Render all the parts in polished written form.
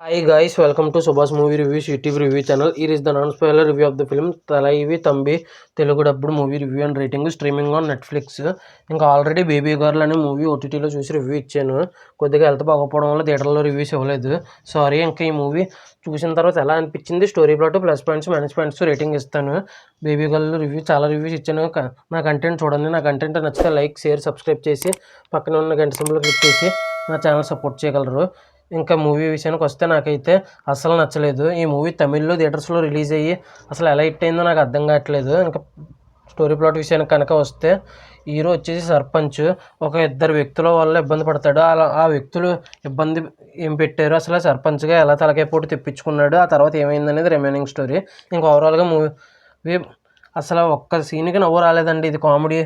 Hi guys, welcome to Subhash Movie Reviews YouTube review channel. Here is the non-spoiler review of the film Thalaivi Thambi Telugu dubbed movie review and rating streaming on Netflix. ఇంకా already baby girl అనే movie ఓటీటీలో చూసి review ఇచ్చాను. కొద్దిగా health బాగోపోవడం వల్ల థియేటర్లో reviews ఇవ్వలేదు, sorry. ఇంకా ఈ మూవీ చూసిన తర్వాత ఎలా అనిపించింది, story plot, plus points, minus points rating ఇస్తాను. బేబీ గర్ల్ రివ్యూ చాలా రివ్యూస్ ఇచ్చాను. నా కంటెంట్ చూడండి. నా కంటెంట్ నచ్చితే లైక్, షేర్, సబ్స్క్రైబ్ చేసి పక్కన ఉన్న గంట సింబల్ క్లిక్ చేసి నా ఛానల్ సపోర్ట్ చేయగలరు. ఇంకా మూవీ విషయానికి వస్తే నాకైతే అస్సలు నచ్చలేదు. ఈ మూవీ తమిళ్లో థియేటర్స్లో రిలీజ్ అయ్యి అసలు ఎలా హిట్ అయిందో నాకు అర్థం కావట్లేదు. ఇంకా స్టోరీ ప్లాట్ విషయానికి కనుక వస్తే, హీరో వచ్చేసి సర్పంచ్. ఒక ఇద్దరు వ్యక్తుల వల్ల ఇబ్బంది పడతాడు. ఆ వ్యక్తులు ఇబ్బంది ఏం పెట్టారు, అసలు సర్పంచ్గా ఎలా తలకాయ పోటీ తెప్పించుకున్నాడు, ఆ తర్వాత ఏమైందనేది రిమైనింగ్ స్టోరీ. ఇంకా ఓవరాల్గా మూవీ అసలు ఒక్క సీన్కి నవ్వు రాలేదండి. ఇది కామెడీ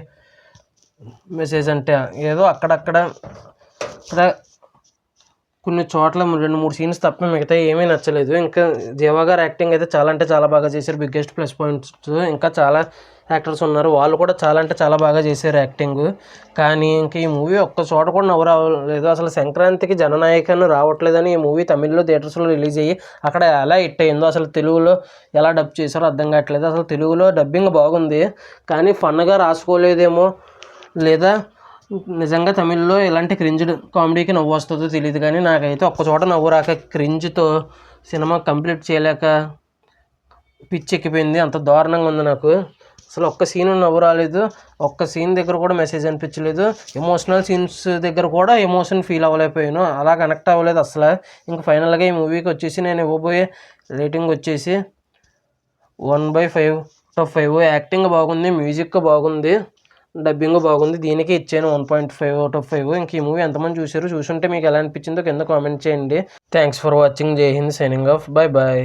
మెసేజ్ అంటే ఏదో అక్కడక్కడ కొన్ని చోట్ల 2-3 సీన్స్ తప్ప మిగతా ఏమీ నచ్చలేదు. ఇంకా జీవా గారు యాక్టింగ్ అయితే చాలా అంటే చాలా బాగా చేశారు, బిగ్గెస్ట్ ప్లస్ పాయింట్స్. ఇంకా చాలా యాక్టర్స్ ఉన్నారు, వాళ్ళు కూడా చాలా అంటే చాలా బాగా చేశారు యాక్టింగ్. కానీ ఇంక ఈ మూవీ ఒక్క చోట కూడా నవ్వు రావలేదు. అసలు సంక్రాంతికి జననాయకను రావట్లేదని ఈ మూవీ తమిళ్లో థియేటర్స్లో రిలీజ్ అయ్యి అక్కడ ఎలా హిట్ అయిందో, అసలు తెలుగులో ఎలా డబ్ చేశారో అర్థం కావట్లేదు. అసలు తెలుగులో డబ్బింగ్ బాగుంది, కానీ ఫన్గా రాసుకోలేదేమో, లేదా నిజంగా తమిళ్లో ఇలాంటి క్రింజ్ కామెడీకి నవ్వు వస్తుందో తెలియదు. కానీ నాకైతే ఒక్కచోట నవ్వు రాక క్రింజ్తో సినిమా కంప్లీట్ చేయలేక పిచ్చెక్కిపోయింది. అంత దారుణంగా ఉంది నాకు. అసలు ఒక్క సీన్ నవ్వు రాలేదు, ఒక్క సీన్ దగ్గర కూడా మెసేజ్ అనిపించలేదు. ఎమోషనల్ సీన్స్ దగ్గర కూడా ఎమోషన్ ఫీల్ అవ్వలేకపోయాను, అలా కనెక్ట్ అవ్వలేదు అసలు. ఇంకా ఫైనల్గా ఈ మూవీకి వచ్చేసి నేను ఇవ్వబోయే రేటింగ్ వచ్చేసి 1/5/5. యాక్టింగ్ బాగుంది, మ్యూజిక్ బాగుంది, డబ్బింగ్ బాగుంది, దీనికి ఇచ్చాను 1.5/5. ఇంక ఈ మూవీ ఎంతమంది చూశారు, చూసుంటే మీకు ఎలా అనిపించిందో కింద కామెంట్ చేయండి. Thanks for watching. జై హింద్. Signing off. Bye bye.